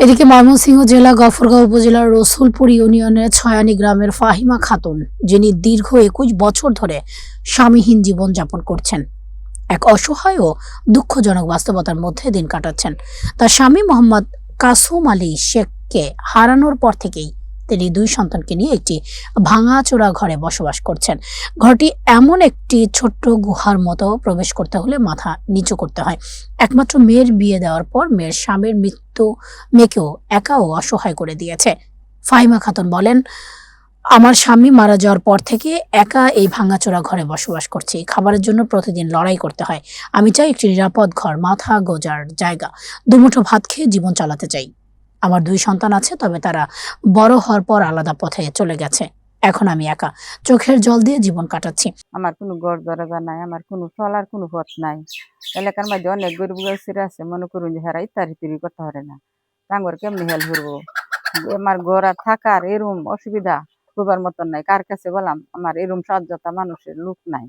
এদিকে ময়মনসিংহ জেলা গফরগাঁও উপজেলার রসুলপুর ইউনিয়নের ছয়ানী গ্রামের ফাহিমা খাতুন, যিনি দীর্ঘ 21 বছর ধরে স্বামীহীন জীবন যাপন করছেন, এক অসহায় ও দুঃখজনক বাস্তবতার মধ্যে দিন কাটাচ্ছেন। তার স্বামী মোহাম্মদ কাসুম আলী শেখকে হারানোর পর থেকেই তিনি 2 সন্তানকে নিয়ে একটি ভাঙাচোরা ঘরে বসবাস করছেন। ঘরটি এমন একটি ছোট্ট গুহার মতো, প্রবেশ করতে হলে মাথা নিচু করতে হয়। একমাত্র মেয়ের বিয়ে দেওয়ার পর মেয়ের স্বামীর মৃত্যু মেয়েকেও একা ও অসহায় করে দিয়েছে। ফাহিমা খাতুন বলেন, আমার স্বামী মারা যাওয়ার পর থেকে একা এই ভাঙাচোরা ঘরে বসবাস করছি। খাবারের জন্য প্রতিদিন লড়াই করতে হয়। আমি চাই একটি নিরাপদ ঘর, মাথা গোজার জায়গা, দুমুঠো ভাত খেয়ে জীবন চালাতে চাই। আমার 2 সন্তান আছে, তবে তারা বড় হওয়ার পর আলাদা পথে চলে গেছে। এখন আমি একা, চোখের জল দিয়ে জীবন কাটাচ্ছি। আমার কোনো ঘর দরজা নাই, আমার কোনো চলার কোনো পথ নাই। এলাকার মধ্যে অনেক গরিব গরিব আছে, মনে করুন যে হেরা ইত্যাদি করতে পারে না, টাঙ্গর কেমনি হেল্প করবো। আমার ঘর আর থাকার এরম অসুবিধা করবার মতন নাই। কার কাছে বললাম, আমার এরম সাহায্যতা মানুষের লোক নাই।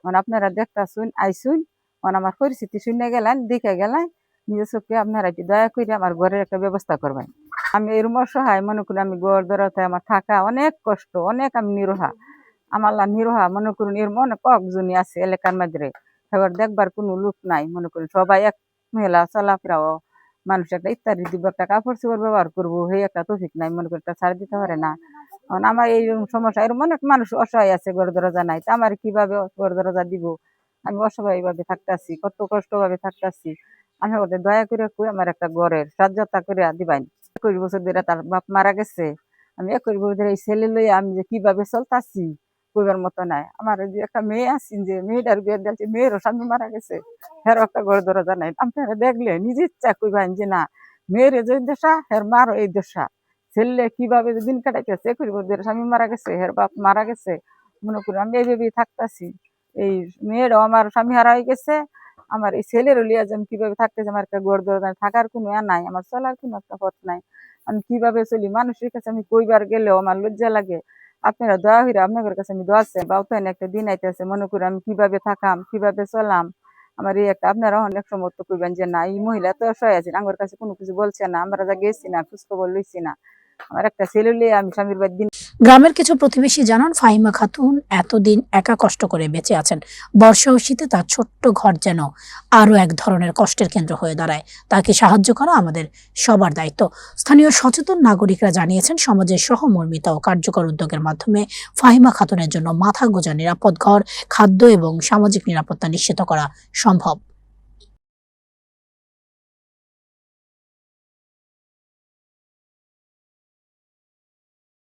মানে আপনারা দেখতেছুন, আইসুন, মানে আমার পরিস্থিতি শুনে গেলেন, দেখে গেলেন, নিজের চোখে আপনারা একটু দয়া করে আমার ঘরের একটা ব্যবস্থা করবেন। আমি এরম অসহায়, মনে করি আমি ঘর দরাতে আমার থাকা অনেক কষ্ট, অনেক আমি নিরোহা। আমার নিরোহা, মনে করুন এর অনেক কয়েকজনই আছে এলাকার মধ্যে, এবার দেখবার কোনো লোক নাই। মনে করুন সবাই এক মহিলা চলাফেরাও, মানুষ একটা ইত্যাদি দিব, একটা কাপড় চোপড় ব্যবহার করবো, সেই একটা তৌফিক নাই, মনে করি একটা ছাড় দিতে পারে না। আমার এই সমস্যা, এরকম অনেক মানুষ অসহায় আছে, ঘর দরজা নাই, তা আমার কিভাবে ঘর দরজা দিব? আমি অসহায় ভাবে থাকতেছি, কত কষ্ট ভাবে থাকতেছি। আমি ওদের দয়া করে কই আমার একটা ঘরের সাহায্যতা করে দিবাই। 21 বছর ধরে তার বাপ মারা গেছে, আমি 21 বছর ধরে এই ছেলে লইয়া আমি যে কিভাবে চলতাছি কইবার মতো নাই। আমার যে একটা মেয়ে আছেন, যে মেয়েটার বিয়ে দিয়েছে, মেয়েরও স্বামী মারা গেছে, হেরও একটা ঘর দরজা নাই। আপনারা দেখলে নিজে ইচ্ছা কইবেন যে না, মেয়ের যে দশা, হের মারও এই দশা। ছেলে কিভাবে যে দিন কাটাইতেছে, 21 বছর ধরে স্বামী মারা গেছে, হের বাপ মারা গেছে, মনে করি আমি এইভাবেই থাকতাছি। এই মেয়েরও আমার স্বামী হারা হয়ে গেছে, আমার এই ছেলেরও লিয়া যে আমি কিভাবে থাকতেছি, আমার একটা ঘর দরজা থাকার কোনো নাই, আমার চলার কোনো একটা পথ নাই। আমি কিভাবে চলি, মানুষের কাছে আমি কইবার গেলেও আমার লজ্জা লাগে। আপনারা দয়া করে আপনাদের কাছে আমি দোয়া চাই, বা একটা দিন আইতেছে, মনে করি আমি কিভাবে থাকাম, কিভাবে চলাম। আমার এই একটা, আপনারা অনেক সমর্থ করবেন যে না, এই মহিলা তো অসহায় আছে, আমার কাছে কোনো কিছু বলছে না, আমরা যা গেছি না, খোঁজখবর লইছি না, আমার একটা ছেলে লিয়ে আমি স্বামীর বাড়ি দিন। গ্রামের কিছু প্রতিবেশী জানান, ফাহিমা খাতুন এতদিন একা কষ্ট করে বেঁচে আছেন। বর্ষা ও শীতে তার ছোট্ট ঘর যেন আরো এক ধরনের কষ্টের কেন্দ্র হয়ে দাঁড়ায়। তাকে সাহায্য করা আমাদের সবার দায়িত্ব। স্থানীয় সচেতন নাগরিকরা জানিয়েছেন, সমাজের সহমর্মিতা ও কার্যকর উদ্যোগের মাধ্যমে ফাহিমা খাতুনের জন্য মাথা গোঁজা নিরাপদ ঘর, খাদ্য এবং সামাজিক নিরাপত্তা নিশ্চিত করা সম্ভব।